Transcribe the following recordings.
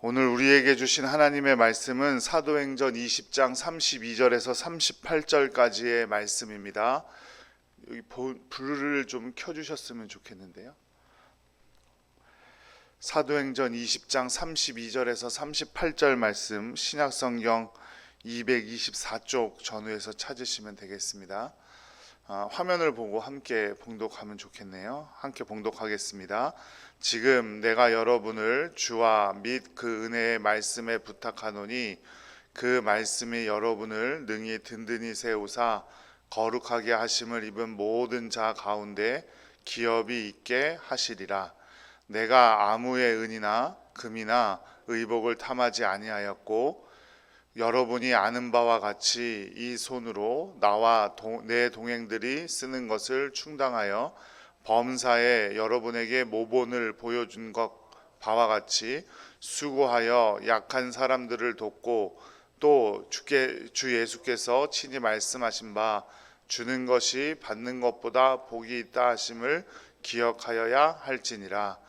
오늘 우리에게 주신 하나님의 말씀은 사도행전 20장 32절에서 38절까지의 말씀입니다. 여기 불을 좀 켜주셨으면 좋겠는데요. 사도행전 20장 32절에서 38절 말씀, 신약성경 224쪽 전후에서 찾으시면 되겠습니다. 화면을 보고 함께 봉독하면 좋겠네요. 함께 봉독하겠습니다. 지금 내가 여러분을 주와 및 그 은혜의 말씀에 부탁하노니 그 말씀이 여러분을 능히 든든히 세우사 거룩하게 하심을 입은 모든 자 가운데 기업이 있게 하시리라. 내가 아무의 은이나 금이나 의복을 탐하지 아니하였고 여러분이 아는 바와 같이 이 손으로 나와 내 동행들이 쓰는 것을 충당하여 범사에 여러분에게 모본을 보여준 것 바와 같이 수고하여 약한 사람들을 돕고 또 주 예수께서 친히 말씀하신 바 주는 것이 받는 것보다 복이 있다 하심을 기억하여야 할지니라.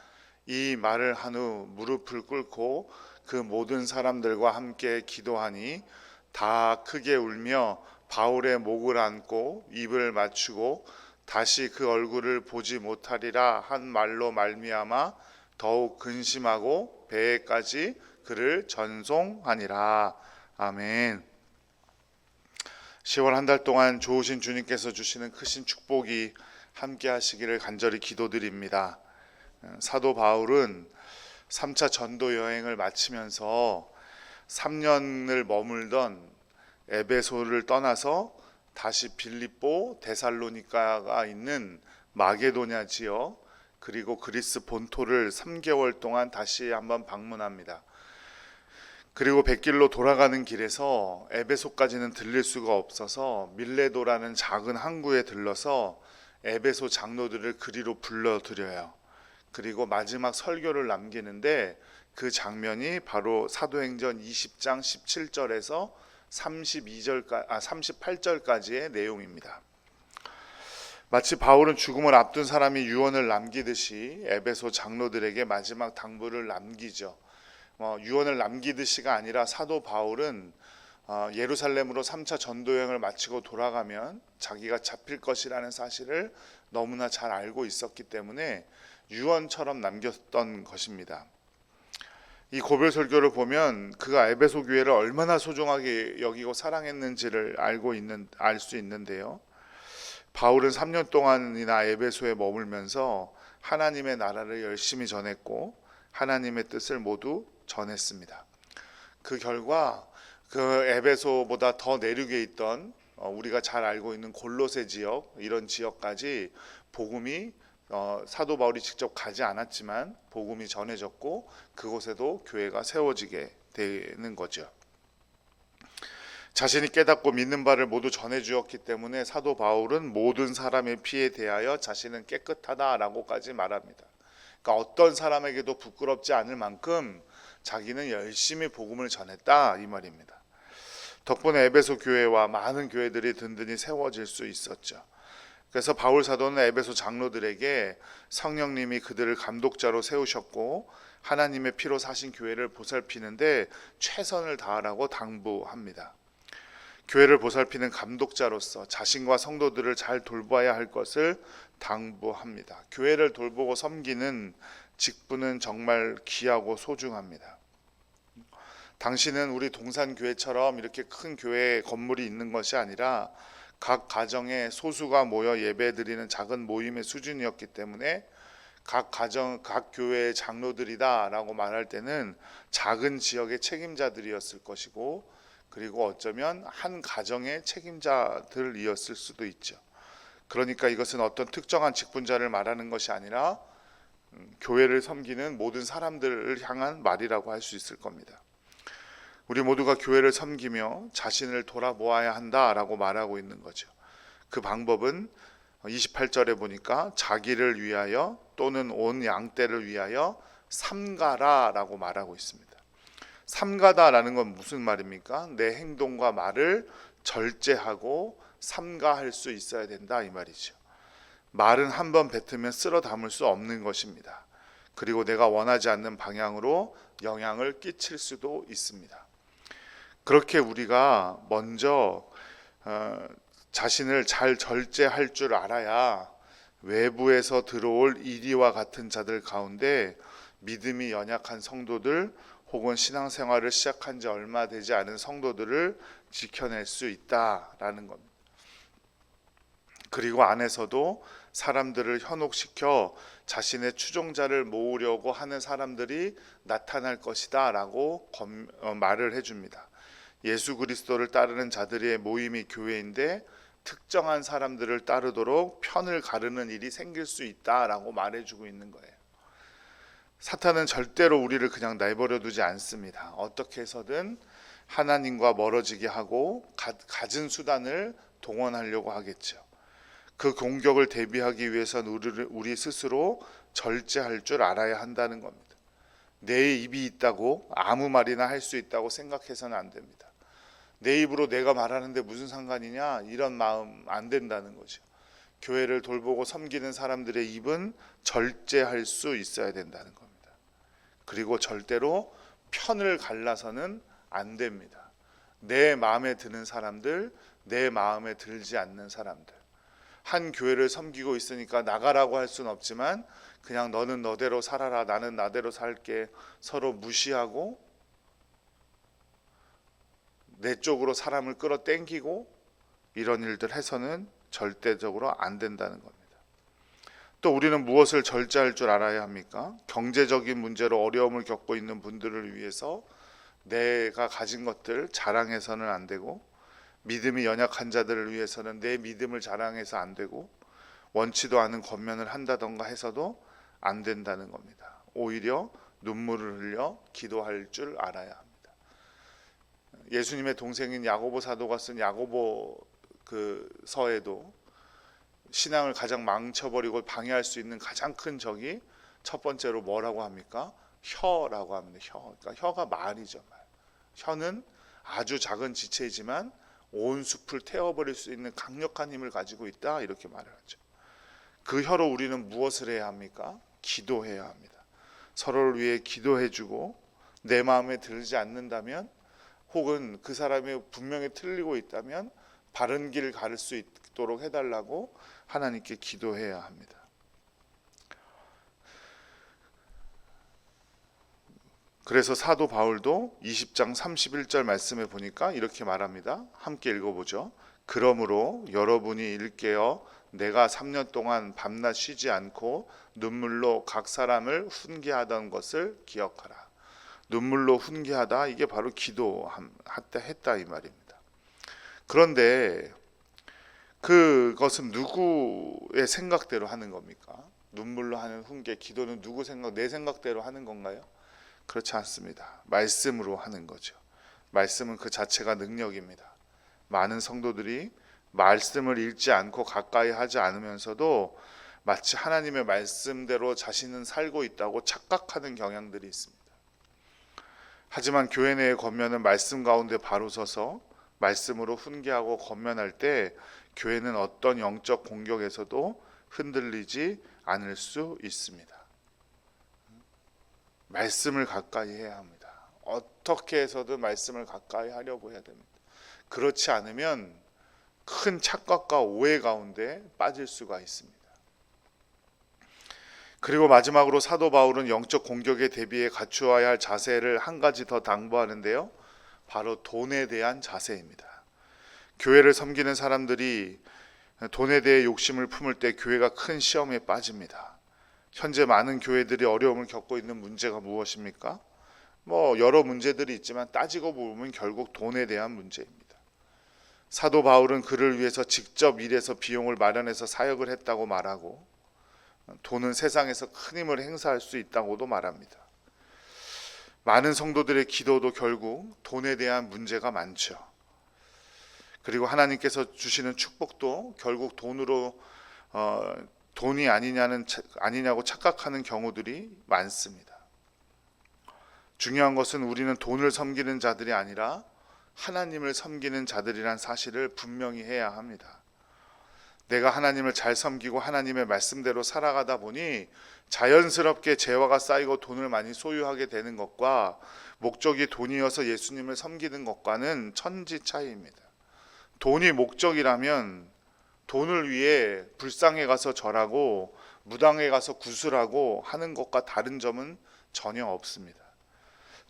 이 말을 한 후 무릎을 꿇고 그 모든 사람들과 함께 기도하니 다 크게 울며 바울의 목을 안고 입을 맞추고 다시 그 얼굴을 보지 못하리라 한 말로 말미암아 더욱 근심하고 배에까지 그를 전송하니라. 아멘. 10월 한 달 동안 좋으신 주님께서 주시는 크신 축복이 함께 하시기를 간절히 기도드립니다. 사도 바울은 3차 전도 여행을 마치면서 3년을 머물던 에베소를 떠나서 다시 빌립보, 데살로니가가 있는 마게도냐 지역 그리고 그리스 본토를 3개월 동안 다시 한번 방문합니다. 그리고 백길로 돌아가는 길에서 에베소까지는 들릴 수가 없어서 밀레도라는 작은 항구에 들러서 에베소 장로들을 그리로 불러들여요. 그리고 마지막 설교를 남기는데 그 장면이 바로 사도행전 20장 17절에서 38절까지의 내용입니다. 마치 바울은 죽음을 앞둔 사람이 유언을 남기듯이 에베소 장로들에게 마지막 당부를 남기죠. 유언을 남기듯이가 아니라 사도 바울은 예루살렘으로 3차 전도여행을 마치고 돌아가면 자기가 잡힐 것이라는 사실을 너무나 잘 알고 있었기 때문에 유언처럼 남겼던 것입니다. 이 고별 설교를 보면 그가 에베소 교회를 얼마나 소중하게 여기고 사랑했는지를 알 수 있는데요. 바울은 3년 동안이나 에베소에 머물면서 하나님의 나라를 열심히 전했고 하나님의 뜻을 모두 전했습니다. 그 결과 그 에베소보다 더 내륙에 있던 우리가 잘 알고 있는 골로새 지역, 이런 지역까지 복음이 사도 바울이 직접 가지 않았지만 복음이 전해졌고 그곳에도 교회가 세워지게 되는 거죠. 자신이 깨닫고 믿는 바를 모두 전해주었기 때문에 사도 바울은 모든 사람의 피에 대하여 자신은 깨끗하다라고까지 말합니다. 그러니까 어떤 사람에게도 부끄럽지 않을 만큼 자기는 열심히 복음을 전했다 이 말입니다. 덕분에 에베소 교회와 많은 교회들이 든든히 세워질 수 있었죠. 그래서 바울 사도는 에베소 장로들에게 성령님이 그들을 감독자로 세우셨고 하나님의 피로 사신 교회를 보살피는데 최선을 다하라고 당부합니다. 교회를 보살피는 감독자로서 자신과 성도들을 잘 돌봐야 할 것을 당부합니다. 교회를 돌보고 섬기는 직분은 정말 귀하고 소중합니다. 당신은 우리 동산교회처럼 이렇게 큰 교회 건물이 있는 것이 아니라 각 가정에 소수가 모여 예배드리는 작은 모임의 수준이었기 때문에 각 교회의 장로들이다라고 말할 때는 작은 지역의 책임자들이었을 것이고 그리고 어쩌면 한 가정의 책임자들이었을 수도 있죠. 그러니까 이것은 어떤 특정한 직분자를 말하는 것이 아니라 교회를 섬기는 모든 사람들을 향한 말이라고 할 수 있을 겁니다. 우리 모두가 교회를 섬기며 자신을 돌아보아야 한다라고 말하고 있는 거죠. 그 방법은 28절에 보니까 자기를 위하여 또는 온 양떼를 위하여 삼가라라고 말하고 있습니다. 삼가다라는 건 무슨 말입니까? 내 행동과 말을 절제하고 삼가할 수 있어야 된다 이 말이죠. 말은 한 번 뱉으면 쓸어 담을 수 없는 것입니다. 그리고 내가 원하지 않는 방향으로 영향을 끼칠 수도 있습니다. 그렇게 우리가 먼저 자신을 잘 절제할 줄 알아야 외부에서 들어올 이리와 같은 자들 가운데 믿음이 연약한 성도들 혹은 신앙생활을 시작한 지 얼마 되지 않은 성도들을 지켜낼 수 있다라는 겁니다. 그리고 안에서도 사람들을 현혹시켜 자신의 추종자를 모으려고 하는 사람들이 나타날 것이다 라고 말을 해줍니다. 예수 그리스도를 따르는 자들의 모임이 교회인데 특정한 사람들을 따르도록 편을 가르는 일이 생길 수 있다라고 말해주고 있는 거예요. 사탄은 절대로 우리를 그냥 내버려 두지 않습니다. 어떻게 해서든 하나님과 멀어지게 하고 갖은 수단을 동원하려고 하겠죠. 그 공격을 대비하기 위해서는 우리 스스로 절제할 줄 알아야 한다는 겁니다. 내 입이 있다고 아무 말이나 할 수 있다고 생각해서는 안 됩니다. 내 입으로 내가 말하는데 무슨 상관이냐, 이런 마음 안 된다는 거죠. 교회를 돌보고 섬기는 사람들의 입은 절제할 수 있어야 된다는 겁니다. 그리고 절대로 편을 갈라서는 안 됩니다. 내 마음에 드는 사람들, 내 마음에 들지 않는 사람들, 한 교회를 섬기고 있으니까 나가라고 할 수는 없지만 그냥 너는 너대로 살아라, 나는 나대로 살게, 서로 무시하고 내 쪽으로 사람을 끌어당기고 이런 일들 해서는 절대적으로 안 된다는 겁니다. 또 우리는 무엇을 절제할 줄 알아야 합니까? 경제적인 문제로 어려움을 겪고 있는 분들을 위해서 내가 가진 것들 자랑해서는 안 되고, 믿음이 연약한 자들을 위해서는 내 믿음을 자랑해서 안 되고, 원치도 않은 권면을 한다던가 해서도 안 된다는 겁니다. 오히려 눈물을 흘려 기도할 줄 알아야 합니다. 예수님의 동생인 야고보 사도가 쓴 야고보 그 서에도 신앙을 가장 망쳐버리고 방해할 수 있는 가장 큰 적이 첫 번째로 뭐라고 합니까? 혀라고 합니다. 혀. 그러니까 혀가 말이죠. 말. 혀는 아주 작은 지체이지만 온 숲을 태워버릴 수 있는 강력한 힘을 가지고 있다, 이렇게 말을 하죠. 그 혀로 우리는 무엇을 해야 합니까? 기도해야 합니다. 서로를 위해 기도해주고, 내 마음에 들지 않는다면 혹은 그 사람이 분명히 틀리고 있다면 바른 길을 가를 수 있도록 해달라고 하나님께 기도해야 합니다. 그래서 사도 바울도 20장 31절 말씀에 보니까 이렇게 말합니다. 함께 읽어보죠. 그러므로 여러분이 일깨어 내가 3년 동안 밤낮 쉬지 않고 눈물로 각 사람을 훈계하던 것을 기억하라. 눈물로 훈계하다, 이게 바로 기도했다 이 말입니다. 그런데 그것은 누구의 생각대로 하는 겁니까? 눈물로 하는 훈계, 기도는 누구 생각, 내 생각대로 하는 건가요? 그렇지 않습니다. 말씀으로 하는 거죠. 말씀은 그 자체가 능력입니다. 많은 성도들이 말씀을 읽지 않고 가까이 하지 않으면서도 마치 하나님의 말씀대로 자신은 살고 있다고 착각하는 경향들이 있습니다. 하지만 교회 내의 권면은 말씀 가운데 바로 서서 말씀으로 훈계하고 권면할 때 교회는 어떤 영적 공격에서도 흔들리지 않을 수 있습니다. 말씀을 가까이 해야 합니다. 어떻게 해서든 말씀을 가까이 하려고 해야 됩니다. 그렇지 않으면 큰 착각과 오해 가운데 빠질 수가 있습니다. 그리고 마지막으로 사도 바울은 영적 공격에 대비해 갖추어야 할 자세를 한 가지 더 당부하는데요. 바로 돈에 대한 자세입니다. 교회를 섬기는 사람들이 돈에 대해 욕심을 품을 때 교회가 큰 시험에 빠집니다. 현재 많은 교회들이 어려움을 겪고 있는 문제가 무엇입니까? 여러 문제들이 있지만 따지고 보면 결국 돈에 대한 문제입니다. 사도 바울은 그를 위해서 직접 일해서 비용을 마련해서 사역을 했다고 말하고, 돈은 세상에서 큰 힘을 행사할 수 있다고도 말합니다. 많은 성도들의 기도도 결국 돈에 대한 문제가 많죠. 그리고 하나님께서 주시는 축복도 결국 돈이 아니냐고 착각하는 경우들이 많습니다. 중요한 것은 우리는 돈을 섬기는 자들이 아니라 하나님을 섬기는 자들이란 사실을 분명히 해야 합니다. 내가 하나님을 잘 섬기고 하나님의 말씀대로 살아가다 보니 자연스럽게 재화가 쌓이고 돈을 많이 소유하게 되는 것과 목적이 돈이어서 예수님을 섬기는 것과는 천지 차이입니다. 돈이 목적이라면 돈을 위해 불상에 가서 절하고 무당에 가서 구슬하고 하는 것과 다른 점은 전혀 없습니다.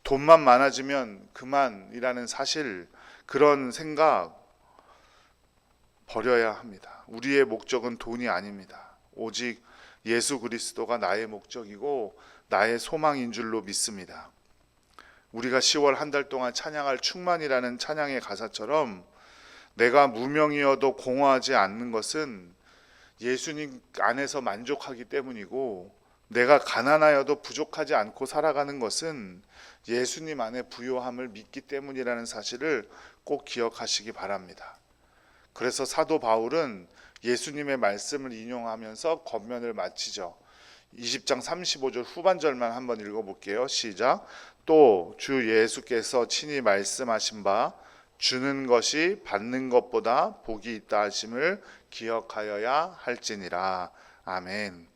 돈만 많아지면 그만이라는 사실, 그런 생각 버려야 합니다. 우리의 목적은 돈이 아닙니다. 오직 예수 그리스도가 나의 목적이고 나의 소망인 줄로 믿습니다. 우리가 10월 한 달 동안 찬양할 충만이라는 찬양의 가사처럼 내가 무명이어도 공허하지 않는 것은 예수님 안에서 만족하기 때문이고, 내가 가난하여도 부족하지 않고 살아가는 것은 예수님 안에 부요함을 믿기 때문이라는 사실을 꼭 기억하시기 바랍니다. 그래서 사도 바울은 예수님의 말씀을 인용하면서 권면을 마치죠. 20장 35절 후반절만 한번 읽어볼게요. 시작. 또 주 예수께서 친히 말씀하신 바 주는 것이 받는 것보다 복이 있다 하심을 기억하여야 할지니라. 아멘.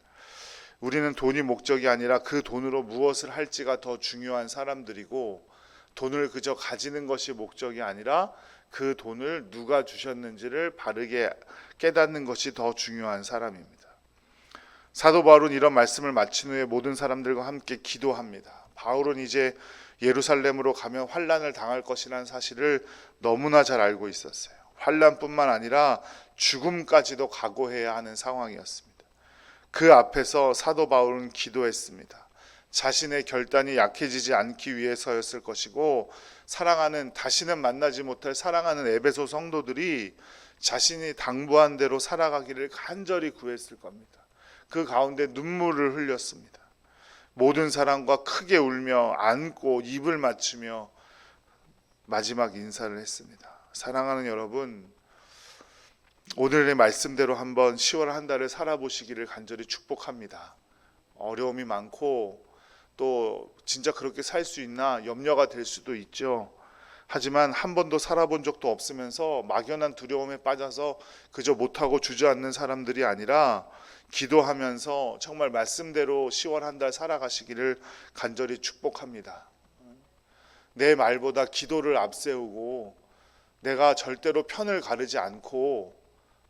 우리는 돈이 목적이 아니라 그 돈으로 무엇을 할지가 더 중요한 사람들이고, 돈을 그저 가지는 것이 목적이 아니라 그 돈을 누가 주셨는지를 바르게 깨닫는 것이 더 중요한 사람입니다. 사도 바울은 이런 말씀을 마친 후에 모든 사람들과 함께 기도합니다. 바울은 이제 예루살렘으로 가면 환난을 당할 것이라는 사실을 너무나 잘 알고 있었어요. 환난뿐만 아니라 죽음까지도 각오해야 하는 상황이었습니다. 그 앞에서 사도 바울은 기도했습니다. 자신의 결단이 약해지지 않기 위해서였을 것이고, 사랑하는, 다시는 만나지 못할 사랑하는 에베소 성도들이 자신이 당부한 대로 살아가기를 간절히 구했을 겁니다. 그 가운데 눈물을 흘렸습니다. 모든 사람과 크게 울며 안고 입을 맞추며 마지막 인사를 했습니다. 사랑하는 여러분, 오늘의 말씀대로 한번 10월 한 달을 살아보시기를 간절히 축복합니다. 어려움이 많고 또 진짜 그렇게 살 수 있나 염려가 될 수도 있죠. 하지만 한 번도 살아본 적도 없으면서 막연한 두려움에 빠져서 그저 못하고 주저앉는 사람들이 아니라 기도하면서 정말 말씀대로 10월 한 달 살아가시기를 간절히 축복합니다. 내 말보다 기도를 앞세우고 내가 절대로 편을 가르지 않고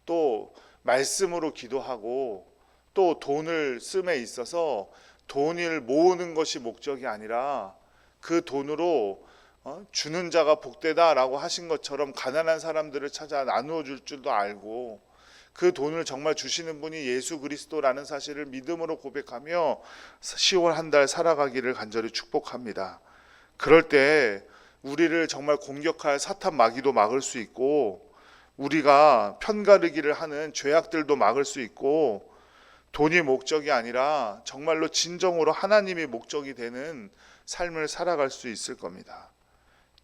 또 말씀으로 기도하고 또 돈을 씀에 있어서 돈을 모으는 것이 목적이 아니라 그 돈으로 주는 자가 복되다라고 하신 것처럼 가난한 사람들을 찾아 나누어 줄 줄도 알고, 그 돈을 정말 주시는 분이 예수 그리스도라는 사실을 믿음으로 고백하며 10월 한 달 살아가기를 간절히 축복합니다. 그럴 때 우리를 정말 공격할 사탄 마귀도 막을 수 있고, 우리가 편가르기를 하는 죄악들도 막을 수 있고, 돈이 목적이 아니라 정말로 진정으로 하나님이 목적이 되는 삶을 살아갈 수 있을 겁니다.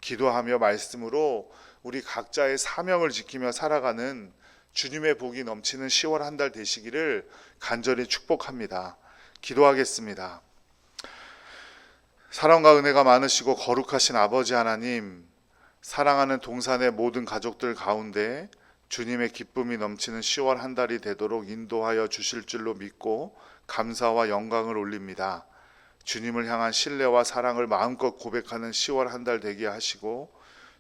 기도하며 말씀으로 우리 각자의 사명을 지키며 살아가는 주님의 복이 넘치는 10월 한 달 되시기를 간절히 축복합니다. 기도하겠습니다. 사랑과 은혜가 많으시고 거룩하신 아버지 하나님, 사랑하는 동산의 모든 가족들 가운데 주님의 기쁨이 넘치는 10월 한 달이 되도록 인도하여 주실 줄로 믿고 감사와 영광을 올립니다. 주님을 향한 신뢰와 사랑을 마음껏 고백하는 10월 한 달 되게 하시고,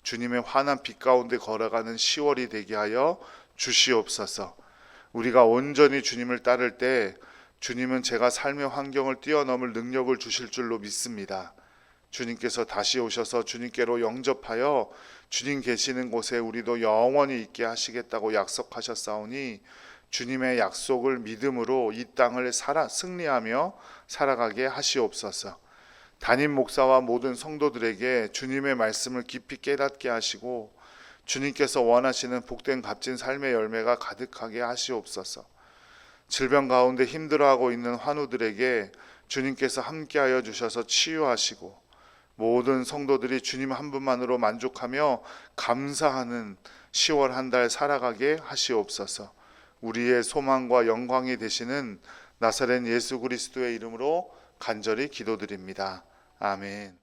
주님의 환한 빛 가운데 걸어가는 10월이 되게 하여 주시옵소서. 우리가 온전히 주님을 따를 때 주님은 제가 삶의 환경을 뛰어넘을 능력을 주실 줄로 믿습니다. 주님께서 다시 오셔서 주님께로 영접하여 주님 계시는 곳에 우리도 영원히 있게 하시겠다고 약속하셨사오니, 주님의 약속을 믿음으로 이 땅을 승리하며 살아가게 하시옵소서. 담임 목사와 모든 성도들에게 주님의 말씀을 깊이 깨닫게 하시고, 주님께서 원하시는 복된 값진 삶의 열매가 가득하게 하시옵소서. 질병 가운데 힘들어하고 있는 환우들에게 주님께서 함께하여 주셔서 치유하시고, 모든 성도들이 주님 한 분만으로 만족하며 감사하는 10월 한 달 살아가게 하시옵소서. 우리의 소망과 영광이 되시는 나사렛 예수 그리스도의 이름으로 간절히 기도드립니다. 아멘.